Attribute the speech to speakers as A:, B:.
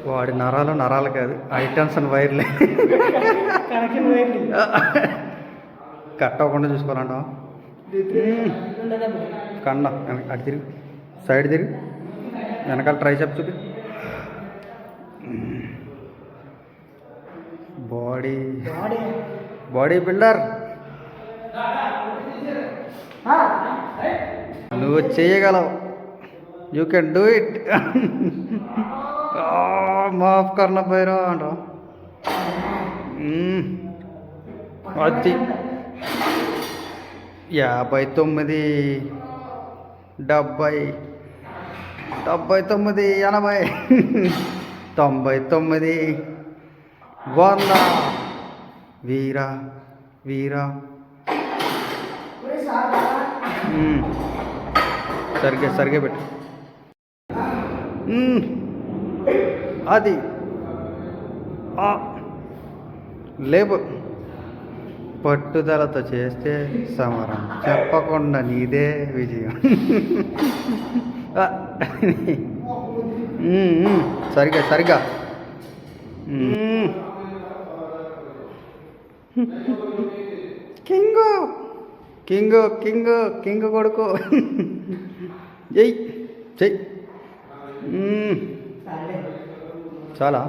A: వాడి నరాలు నరాలు కాదు, హైటెన్షన్ వైర్లే. కట్ అవ్వకుండా చూసుకోవాలంట. కన్నా అటు తిరిగి, సైడ్ తిరిగి, వెనకాల ట్రై చెప్ చూపి. బాడీ బాడీ బిల్డర్, నువ్వు చేయగలవు. You can do it. మాఫ్ కర్ణ భైరా అంట. అది 59, 70, 79, 80, 99, 100. వీరా వీరా. సరిగ్గా పెట్టు. అది లేపు. పట్టుదలతో చేస్తే సమరం, చెప్పకుండా నీదే విజయం. సరిగ్గా కింగు కింగు కింగు కింగు కొడుకు. చెయ్యి చాలా.